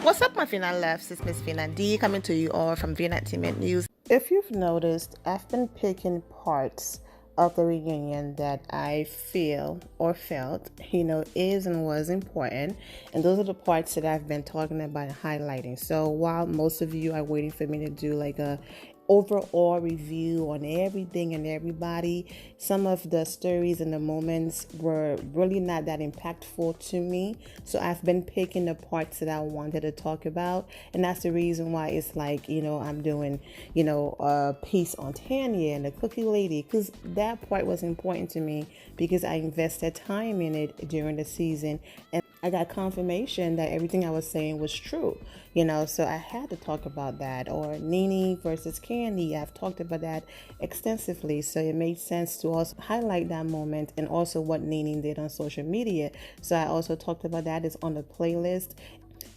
What's up, my Fina loves? It's Miss Fina D coming to you all from Vienna Entertainment News. If you've noticed, I've been picking parts of the reunion that I feel or felt, is and was important. And those are the parts that I've been talking about and highlighting. So while most of you are waiting for me to do like a overall review on everything and everybody, some of the stories and the moments were really not that impactful to me. So I've been picking the parts that I wanted to talk about, and that's the reason why it's like, I'm doing, a piece on Tanya and the cookie lady, because that part was important to me because I invested time in it during the season, and I got confirmation that everything I was saying was true, so I had to talk about that. Or Nene versus Candy, I've talked about that extensively, so it made sense to also highlight that moment, and also what Nene did on social media. So I also talked about that. It's on the playlist.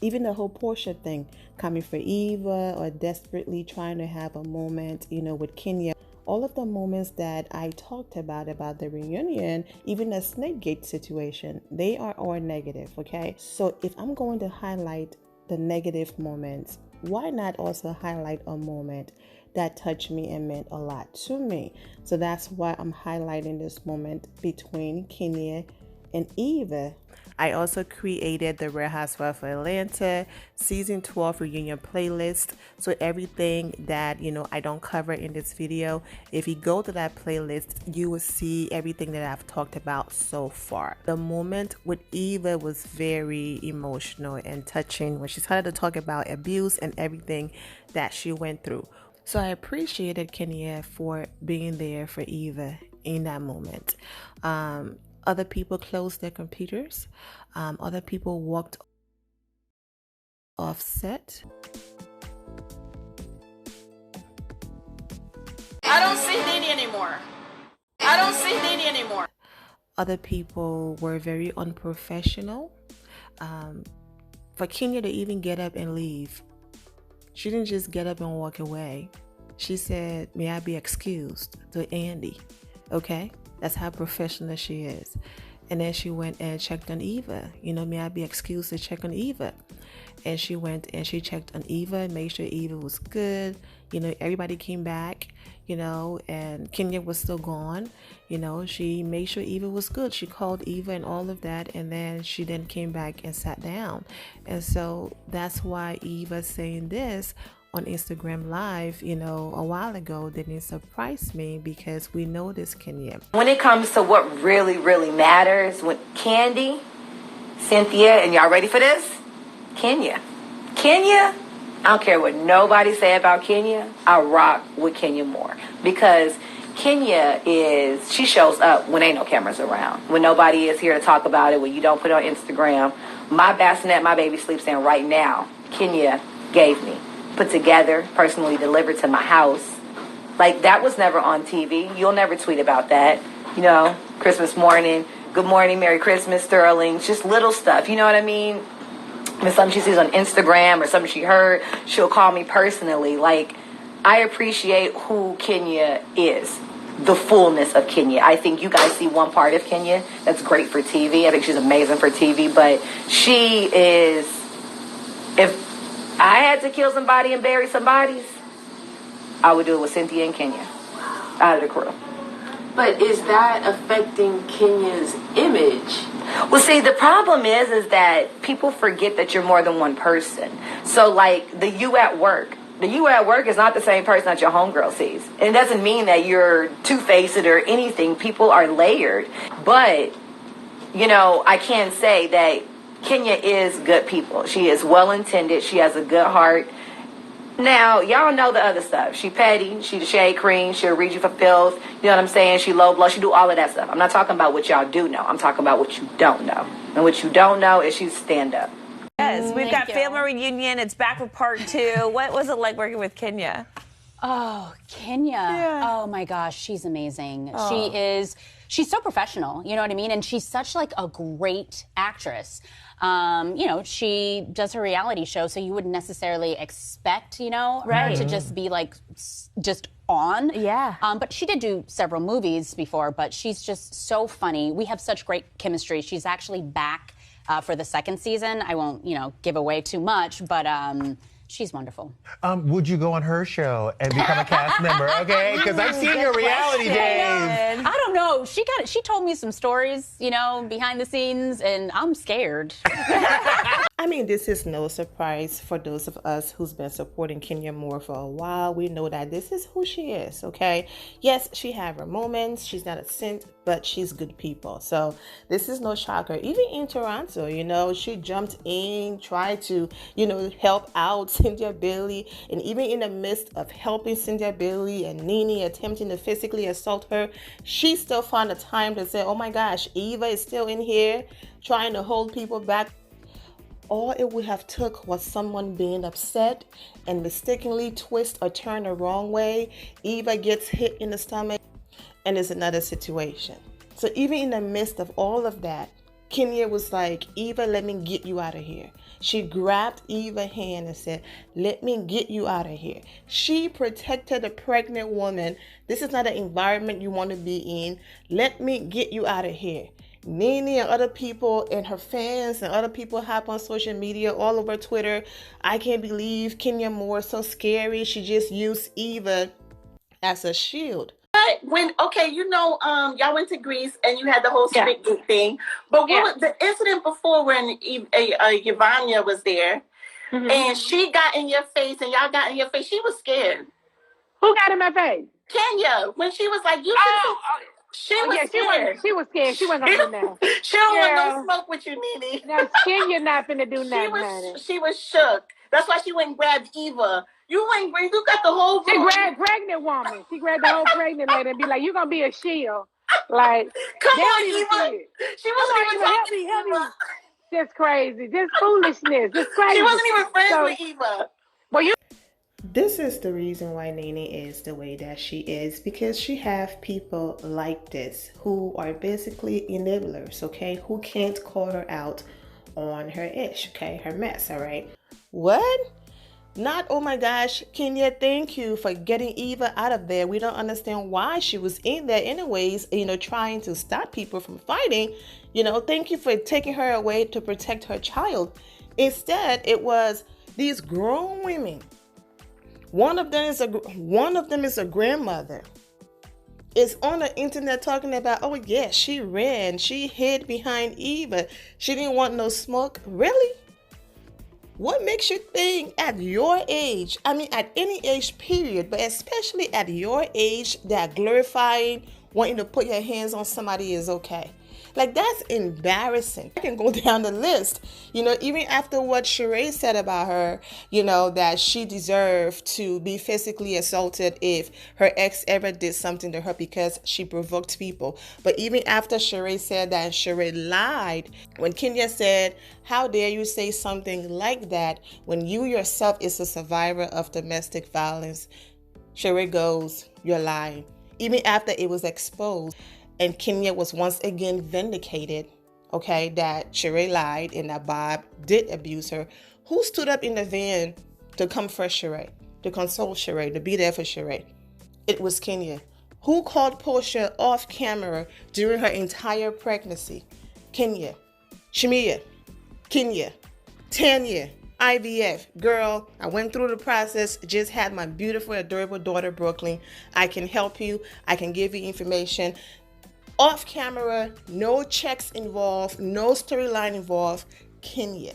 Even the whole Portia thing, coming for Eva, or desperately trying to have a moment, with Kenya. All of the moments that I talked about the reunion, even the Snakegate situation, they are all negative, okay? So if I'm going to highlight the negative moments, why not also highlight a moment that touched me and meant a lot to me? So that's why I'm highlighting this moment between Kenya and Eva. I also created the Real Housewives of Atlanta season 12 reunion playlist. So everything that, I don't cover in this video, if you go to that playlist, you will see everything that I've talked about so far. The moment with Eva was very emotional and touching when she started to talk about abuse and everything that she went through. So I appreciated Kenya for being there for Eva in that moment. Other people closed their computers. Other people walked off set. I don't see Nene anymore. I don't see Nene anymore. Other people were very unprofessional. For Kenya to even get up and leave, she didn't just get up and walk away. She said, "May I be excused?" to Andy. Okay? That's how professional she is. And then she went and checked on Eva. May I be excused to check on Eva? And she went and she checked on Eva and made sure Eva was good. Everybody came back, and Kenya was still gone. She made sure Eva was good. She called Eva and all of that. And then she then came back and sat down. And so that's why Eva saying this on Instagram Live, a while ago, didn't surprise me, because we know this Kenya. When it comes to what really, really matters, when Candy, Cynthia, and y'all ready for this? Kenya, I don't care what nobody say about Kenya, I rock with Kenya more. Because Kenya she shows up when ain't no cameras around, when nobody is here to talk about it, when you don't put it on Instagram. My bassinet, my baby sleeps in right now, Kenya gave me. Put together, personally delivered to my house. Like, that was never on TV. You'll never tweet about that. Christmas morning, good morning, Merry Christmas, Sterling. Just little stuff, you know what I mean? If something she sees on Instagram or something she heard, she'll call me personally. Like, I appreciate who Kenya is, the fullness of Kenya. I think you guys see one part of Kenya that's great for TV. I think she's amazing for TV, but she is, if I had to kill somebody and bury somebody's, I would do it with Cynthia and Kenya out of the crew. But is that affecting Kenya's image? Well, see, the problem is that people forget that you're more than one person. So, like, the you at work is not the same person that your homegirl sees. And it doesn't mean that you're two-faced or anything. People are layered. But, I can say that Kenya is good people. She is well-intended. She has a good heart. Now, y'all know the other stuff. She petty. She the shade queen. She'll read you for filth. You know what I'm saying? She low blow. She do all of that stuff. I'm not talking about what y'all do know. I'm talking about what you don't know. And what you don't know is she's stand-up. Yes, we've got family reunion. It's back with part 2. What was it like working with Kenya? Oh, Kenya. Yeah. Oh my gosh, she's amazing. Oh. She's so professional, you know what I mean? And she's such like a great actress. She does her reality show, so you wouldn't necessarily expect, her to just be like, just on. Yeah. But she did do several movies before, but she's just so funny. We have such great chemistry. She's actually back for the second season. I won't, give away too much, but she's wonderful. Would you go on her show and become a cast member? Okay, because I've seen your reality days. I don't know. She told me some stories, behind the scenes, and I'm scared. I mean, this is no surprise for those of us who's been supporting Kenya Moore for a while. We know that this is who she is, okay? Yes, she have her moments. She's not a saint, but she's good people. So this is no shocker. Even in Toronto, she jumped in, tried to, help out Cynthia Bailey. And even in the midst of helping Cynthia Bailey and Nene attempting to physically assault her, she still found the time to say, oh my gosh, Eva is still in here trying to hold people back. All it would have took was someone being upset and mistakenly twist or turn the wrong way. Eva gets hit in the stomach and it's another situation. So even in the midst of all of that, Kenya was like, Eva, let me get you out of here. She grabbed Eva's hand and said, let me get you out of here. She protected a pregnant woman. This is not an environment you want to be in. Let me get you out of here. Nene and other people and her fans and other people hop on social media all over Twitter. I can't believe Kenya Moore is so scary. She just used Eva as a shield. Y'all went to Greece and you had the whole street thing. But what was the incident before when Yvonnya was there and she got in your face and y'all got in your face? She was scared. Who got in my face? Kenya, when she was like, she was scared. She was scared. She wasn't gonna do nothing. She don't want no smoke with you, Nene. Now Kenya not finna do nothing. She was shook. That's why she went and grabbed Eva. You got the whole room. She grabbed pregnant woman. She grabbed the whole pregnant lady and be like, you gonna be a shield. Like, come on, Eva. She wasn't even talking to Eva. Just crazy. Just foolishness. Just crazy. She wasn't even friends with Eva. This is the reason why Nene is the way that she is, because she have people like this who are basically enablers, okay, who can't call her out on her ish, okay, her mess, all right? What? Not, oh my gosh, Kenya, thank you for getting Eva out of there. We don't understand why she was in there anyways, trying to stop people from fighting. Thank you for taking her away to protect her child. Instead, it was these grown women. One of them is a grandmother. Is on the internet talking about, oh yeah, she ran, she hid behind Eva. She didn't want no smoke. Really? What makes you think at your age, at any age period, but especially at your age, that glorifying wanting to put your hands on somebody is okay? Like, that's embarrassing. I can go down the list, even after what Sheree said about her, that she deserved to be physically assaulted if her ex ever did something to her because she provoked people. But even after Sheree said that, Sheree lied when Kenya said, how dare you say something like that when you yourself is a survivor of domestic violence? Sheree goes, you're lying. Even after it was exposed. And Kenya was once again vindicated, okay, that Sheree lied and that Bob did abuse her. Who stood up in the van to comfort Sheree, to console Sheree, to be there for Sheree? It was Kenya. Who called Portia off camera during her entire pregnancy? Kenya. Shamia. Kenya. Tanya. IVF. Girl, I went through the process, just had my beautiful, adorable daughter, Brooklyn. I can help you. I can give you information. Off camera, no checks involved, no storyline involved. Kenya.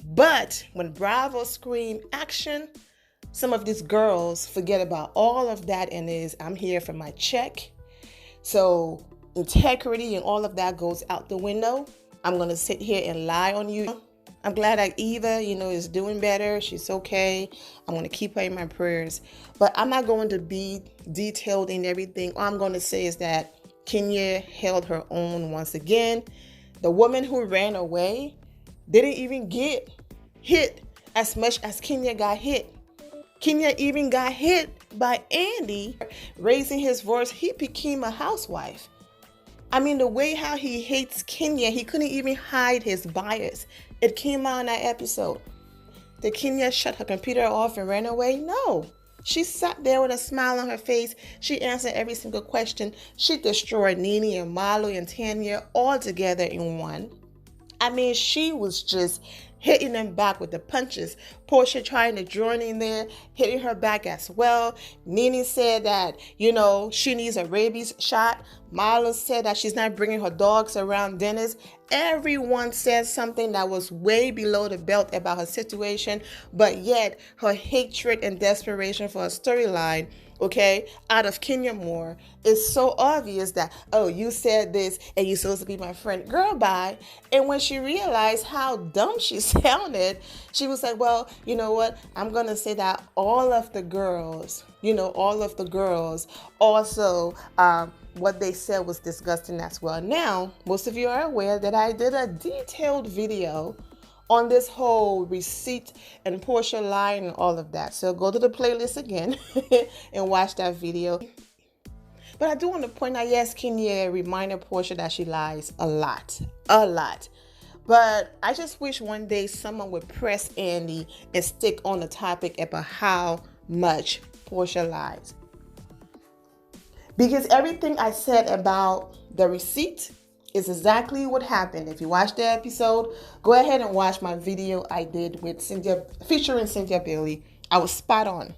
But when Bravo screamed action, some of these girls forget about all of that and I'm here for my check. So integrity and all of that goes out the window. I'm going to sit here and lie on you. I'm glad that Eva, is doing better. She's okay. I'm going to keep her in my prayers. But I'm not going to be detailed in everything. All I'm going to say is that Kenya held her own once again. The woman who ran away didn't even get hit as much as Kenya got hit. Kenya even got hit by Andy raising his voice. He became a housewife. The way how he hates Kenya, he couldn't even hide his bias. It came out in that episode. Did Kenya shut her computer off and ran away? No. She sat there with a smile on her face. She answered every single question. She destroyed Nene and Marlo and Tanya all together in one. I mean, she was just hitting them back with the punches. Portia trying to join in there, hitting her back as well. Nene said that, she needs a rabies shot. Marlo said that she's not bringing her dogs around dinners. Everyone said something that was way below the belt about her situation, but yet her hatred and desperation for a storyline, out of Kenya Moore is so obvious that, oh, you said this and you're supposed to be my friend. Girl, bye. And when she realized how dumb she sounded, she was like, well, you know what? I'm going to say that all of the girls also, what they said was disgusting as well. Now, most of you are aware that I did a detailed video on this whole receipt and Portia line and all of that. So go to the playlist again and watch that video. But I do want to point out, yes, Kenya reminded Portia that she lies a lot. But I just wish one day someone would press Andy and stick on the topic about how much Portia lies. Because everything I said about the receipt is exactly what happened. If you watched the episode, go ahead and watch my video I did with featuring Cynthia Bailey. I was spot on.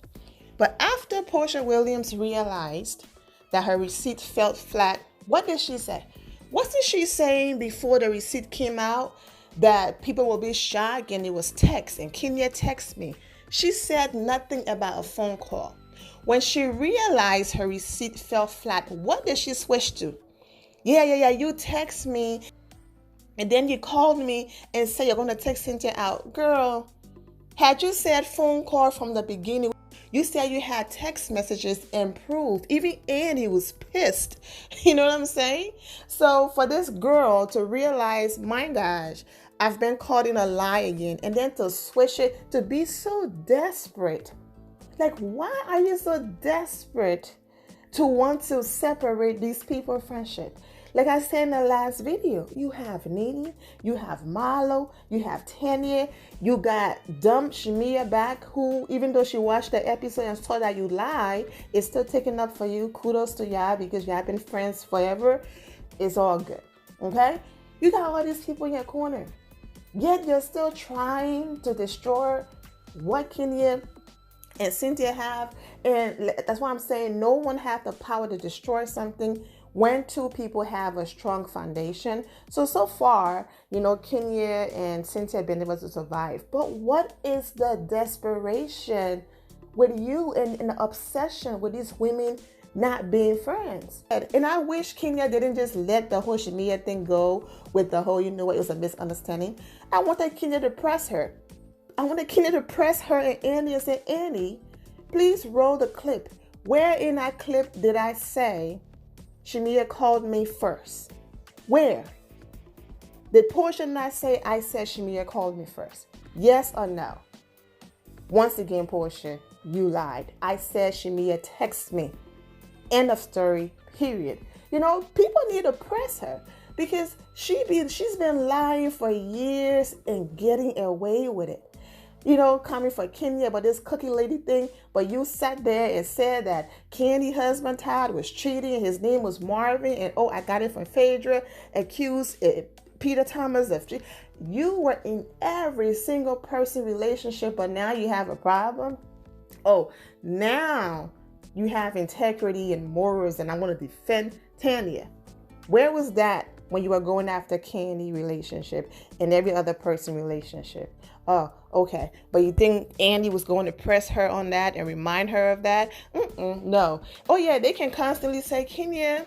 But after Portia Williams realized that her receipt felt flat, what did she say? Wasn't she saying before the receipt came out that people will be shocked and it was text and Kenya texted me? She said nothing about a phone call. When she realized her receipt fell flat, what did she switch to? Yeah, you text me and then you called me and said you're going to text Cynthia out. Girl, had you said phone call from the beginning, you said you had text messages improved. Even Andy was pissed. You know what I'm saying? So for this girl to realize, my gosh, I've been caught in a lie again, and then to switch it, to be so desperate. Like, why are you so desperate to want to separate these people friendship? Like I said in the last video, you have Nene, you have Marlo, you have Tanya, you got dumb Shamia back, who, even though she watched the episode and saw that you lie, is still taking up for you. Kudos to y'all because y'all been friends forever. It's all good, okay? You got all these people in your corner, yet you're still trying to destroy what Kenya and Cynthia have. And that's why I'm saying no one has the power to destroy something when two people have a strong foundation. So far, Kenya and Cynthia have been able to survive. But what is the desperation with you and the obsession with these women not being friends? And I wish Kenya didn't just let the whole Shamia thing go with the whole, it was a misunderstanding. I wanted Kenya to press her. I wanted Kenya to press her and Andy and say, Andy, please roll the clip. Where in that clip did I say Shamia called me first? Where? Did Portia not say I said Shamia called me first? Yes or no? Once again, Portia, you lied. I said Shamia texted me. End of story, period. People need to press her because she's been lying for years and getting away with it. Coming for Kenya about this cookie lady thing, but you sat there and said that Candy's husband Todd was cheating, his name was Marvin, and I got it from Phaedra, accused Peter Thomas of cheating. You were in every single person relationship, but now you have a problem? Oh, now you have integrity and morals, and I want to defend Tanya. Where was that when you were going after Candy relationship and every other person relationship? Oh, okay. But you think Andy was going to press her on that and remind her of that? No. Oh, yeah, they can constantly say, Kenya,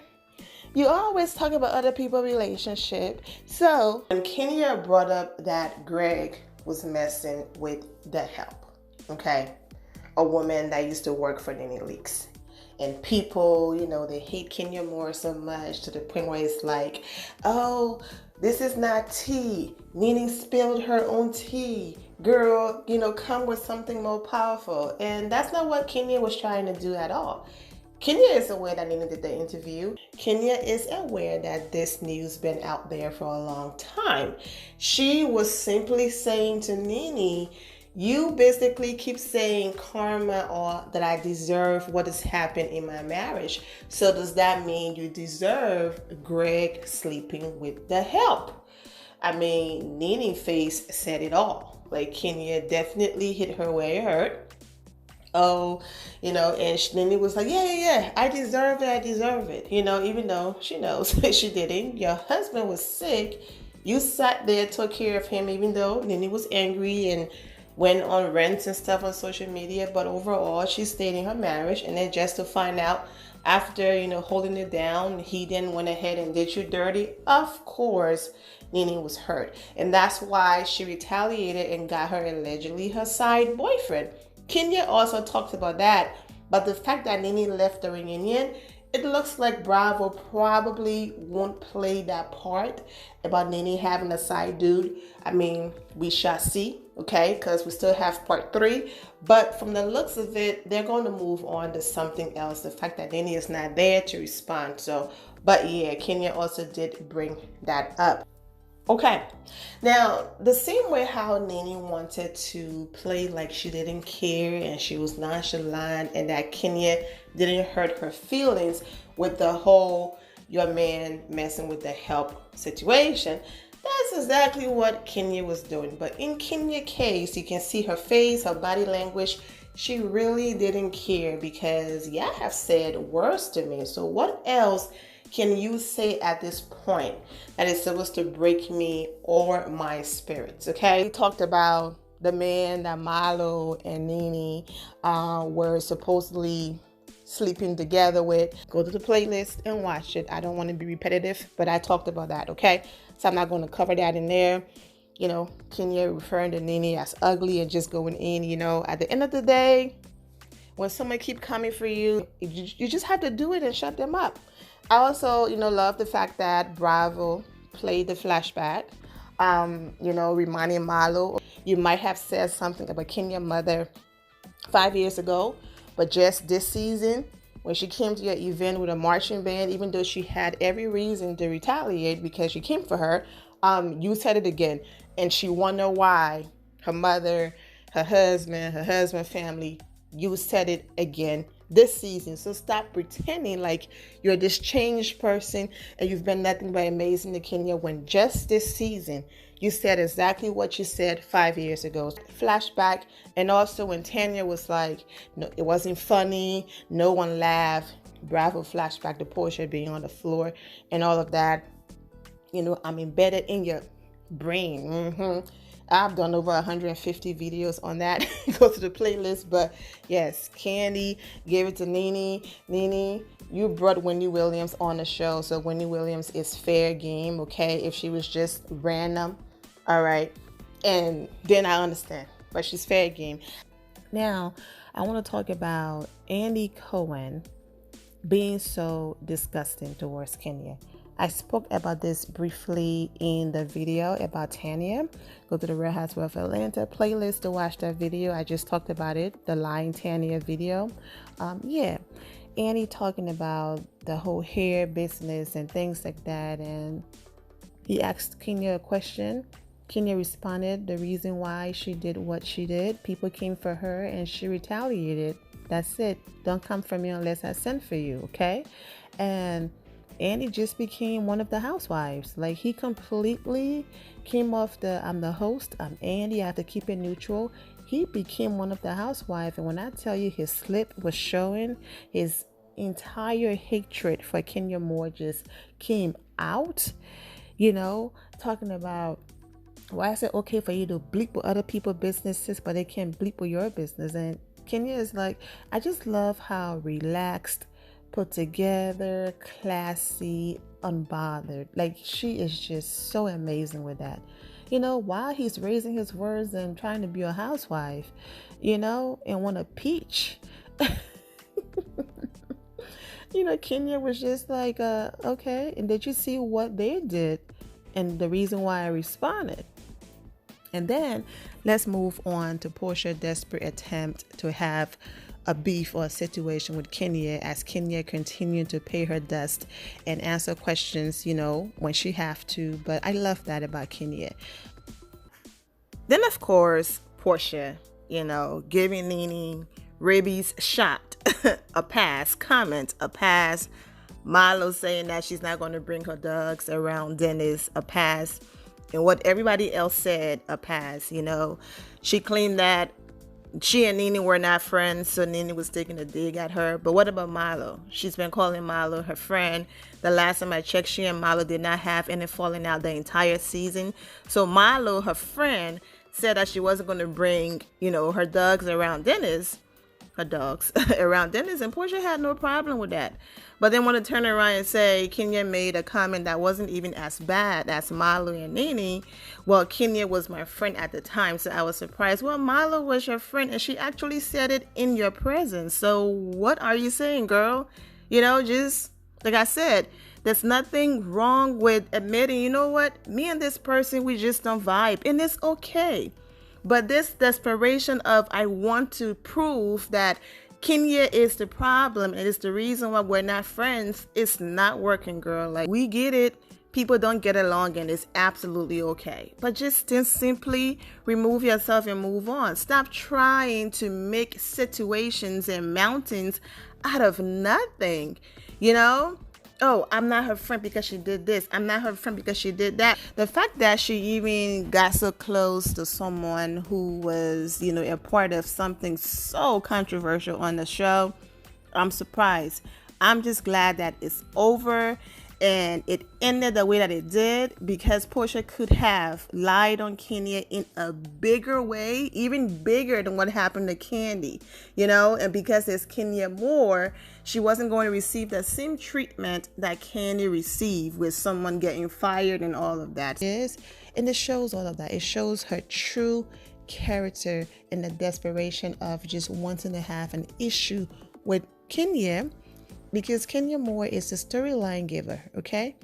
you always talk about other people's relationship. So when Kenya brought up that Greg was messing with the help, a woman that used to work for Nene Leakes. And people, they hate Kenya Moore so much to the point where it's like, oh, this is not tea. Nene spilled her own tea. Girl, come with something more powerful. And that's not what Kenya was trying to do at all. Kenya is aware that Nene did the interview. Kenya is aware that this news been out there for a long time. She was simply saying to Nene, you basically keep saying karma or that I deserve what has happened in my marriage. So does that mean you deserve Greg sleeping with the help? I mean, Nene Face said it all. Like, Kenya definitely hit her where it hurt. Oh, and Nene was like, yeah, I deserve it, even though she knows she didn't. Your husband was sick. You sat there, took care of him, even though Nene was angry and went on rants and stuff on social media. But overall, she stayed in her marriage. And then just to find out after, holding it down, he then went ahead and did you dirty. Of course, Nene was hurt. And that's why she retaliated and got her allegedly her side boyfriend. Kenya also talks about that, but the fact that Nene left the reunion, it looks like Bravo probably won't play that part about Nene having a side dude. I mean, we shall see, okay, because we still have part 3. But from the looks of it, they're going to move on to something else. The fact that Nene is not there to respond. So, but yeah, Kenya also did bring that up. Okay, now the same way how Nene wanted to play like she didn't care and she was nonchalant and that Kenya didn't hurt her feelings with the whole your man messing with the help situation, that's exactly what Kenya was doing. But in Kenya's case, you can see her face, her body language. She really didn't care because y'all have said worse to me. So what else can you say at this point that is supposed to break me or my spirits? Okay, we talked about the man that Malo and Nene were supposedly sleeping together with. Go to the playlist and watch it. I don't want to be repetitive, but I talked about that. Okay, so I'm not going to cover that in there. Kenya referring to Nene as ugly and just going in. At the end of the day, when someone keep coming for you, you just have to do it and shut them up. I also, love the fact that Bravo played the flashback, reminding Malo. You might have said something about Kenya's mother 5 years ago, but just this season, when she came to your event with a marching band, even though she had every reason to retaliate because she came for her, you said it again. And she wondered why her mother, her husband family, you said it again this season. So stop pretending like you're this changed person and you've been nothing but amazing to Kenya when just this season you said exactly what you said 5 years ago. Flashback. And also when Tanya was like, no, it wasn't funny, no one laughed. Bravo flashback to Portia being on the floor and all of that. I'm embedded in your brain. I've done over 150 videos on that. Go to the playlist. But yes, Candy gave it to Nene. Nene, you brought Wendy Williams on the show. So Wendy Williams is fair game, okay? If she was just random, all right. And then I understand. But she's fair game. Now, I want to talk about Andy Cohen being so disgusting towards Kenya. I spoke about this briefly in the video about Tanya. Go to the Real Housewives of Atlanta playlist to watch that video. I just talked about it, the Lying Tanya video. Annie talking about the whole hair business and things like that. And he asked Kenya a question. Kenya responded the reason why she did what she did. People came for her and she retaliated. That's it. Don't come for me unless I send for you, okay? And Andy just became one of the housewives. Like, he completely came off I'm the host, I'm Andy, I have to keep it neutral. He became one of the housewives. And when I tell you his slip was showing, his entire hatred for Kenya Moore just came out, talking about why is it okay for you to bleep with other people's businesses, but they can't bleep with your business. And Kenya is like, I just love how relaxed, put together, classy, unbothered. Like, she is just so amazing with that. While he's raising his words and trying to be a housewife, and want to peach. Kenya was just like, okay. And did you see what they did? And the reason why I responded. And then let's move on to Portia's desperate attempt to have a beef or a situation with Kenya as Kenya continued to pay her dust and answer questions, when she have to. But I love that about Kenya. Then, of course, Portia, giving Nene Ribby's shot a pass, comment a pass. Milo saying that she's not going to bring her dogs around Dennis, a pass. And what everybody else said, a pass. She claimed that she and Nene were not friends, so Nene was taking a dig at her. But what about Milo? She's been calling Milo her friend. The last time I checked, she and Milo did not have any falling out the entire season. So Milo, her friend, said that she wasn't going to bring, her dogs around Dennis. Around Dennis, and Portia had no problem with that. But then want to turn around and say Kenya made a comment that wasn't even as bad as Milo and Nene. Well, Kenya was my friend at the time, so I was surprised. Well, Milo was your friend, and she actually said it in your presence. So what are you saying, girl? Just like I said, there's nothing wrong with admitting, you know what? Me and this person, we just don't vibe, and it's okay. But this desperation of I want to prove that Kenya is the problem and it's the reason why we're not friends, it's not working, girl. Like, we get it. People don't get along and it's absolutely okay. But just simply remove yourself and move on. Stop trying to make situations and mountains out of nothing, Oh, I'm not her friend because she did this. I'm not her friend because she did that. The fact that she even got so close to someone who was, a part of something so controversial on the show, I'm surprised. I'm just glad that it's over and it ended the way that it did, because Portia could have lied on Kenya in a bigger way, even bigger than what happened to Candy, and because there's Kenya more, she wasn't going to receive the same treatment that Candy received with someone getting fired and all of that. And it shows all of that. It shows her true character and the desperation of just wanting to have an issue with Kenya, because Kenya Moore is the storyline giver, okay?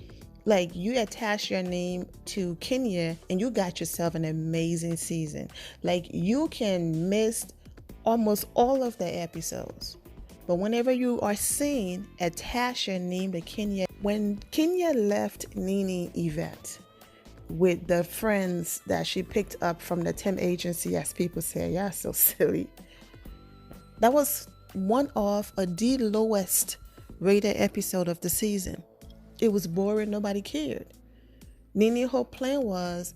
Like, you attach your name to Kenya and you got yourself an amazing season. Like, you can miss almost all of the episodes, but whenever you are seen, attach your name to Kenya. When Kenya left Nene Yvette with the friends that she picked up from the temp agency, as people say, yeah, so silly. That was one of the lowest rated episode of the season. It was boring. Nobody cared. Nene's whole plan was,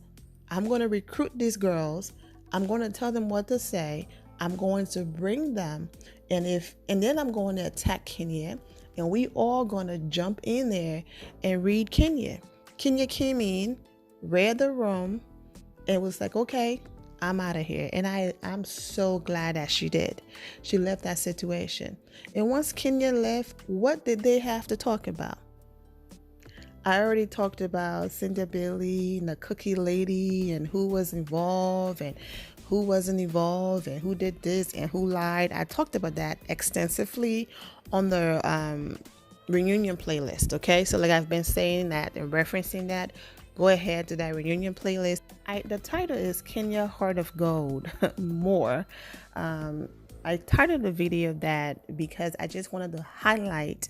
I'm going to recruit these girls. I'm going to tell them what to say. I'm going to bring them. And then I'm going to attack Kenya. And we all going to jump in there and read Kenya. Kenya came in, read the room, and was like, okay, I'm out of here. And I'm so glad that she did. She left that situation. And once Kenya left, what did they have to talk about? I already talked about Cindy Bailey and the cookie lady and who was involved and who wasn't involved and who did this and who lied. I talked about that extensively on the reunion playlist, okay? So like I've been saying that and referencing that, go ahead to that reunion playlist. The title is Kenya Heart of Gold More. I titled the video that because I just wanted to highlight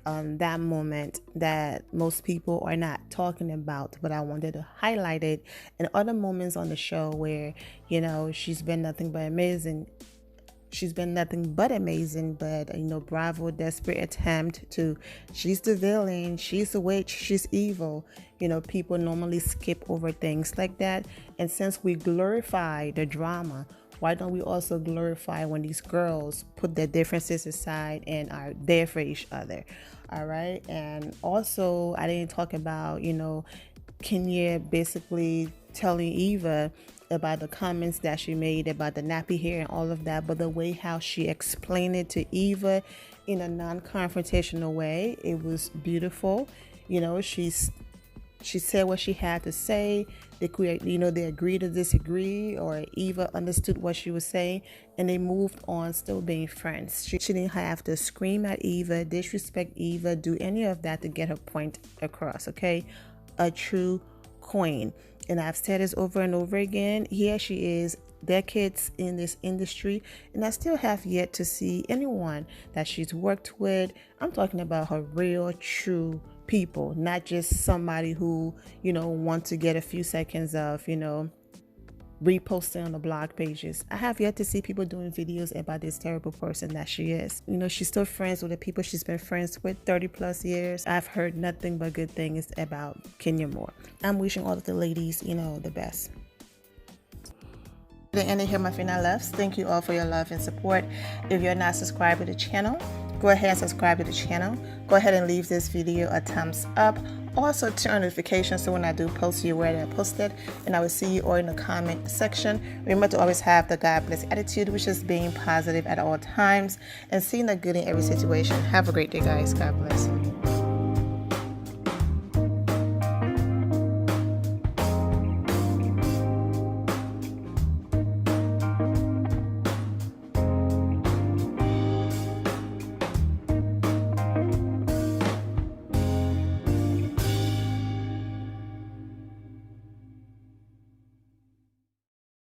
that moment that most people are not talking about, but I wanted to highlight it, and other moments on the show where, she's been nothing but amazing. She's been nothing but amazing, but, Bravo, desperate attempt to, she's the villain, she's the witch, she's evil. People normally skip over things like that. And since we glorify the drama, why don't we also glorify when these girls put their differences aside and are there for each other? All right. And also, I didn't talk about, Kenya basically telling Eva about the comments that she made about the nappy hair and all of that, but the way how she explained it to Eva in a non-confrontational way, it was beautiful. She said what she had to say. They agreed to disagree, or Eva understood what she was saying, and they moved on, still being friends. She didn't have to scream at Eva, disrespect Eva, do any of that to get her point across, okay? A true queen. And I've said this over and over again. Here she is, decades in this industry, and I still have yet to see anyone that she's worked with. I'm talking about her real, true people, not just somebody who, want to get a few seconds of, reposting on the blog pages. I have yet to see people doing videos about this terrible person that she is. You know, she's still friends with the people she's been friends with 30 plus years. I've heard nothing but good things about Kenya Moore. I'm wishing all of the ladies, you know, the best. The end of here, my final loves. Thank you all for your love and support. If you're not subscribed to the channel, go ahead and subscribe to the channel. Go ahead and leave this video a thumbs up. Also turn on notifications so when I do post, you're aware that I posted. And I will see you all in the comment section. Remember to always have the God bless attitude, which is being positive at all times and seeing the good in every situation. Have a great day, guys. God bless.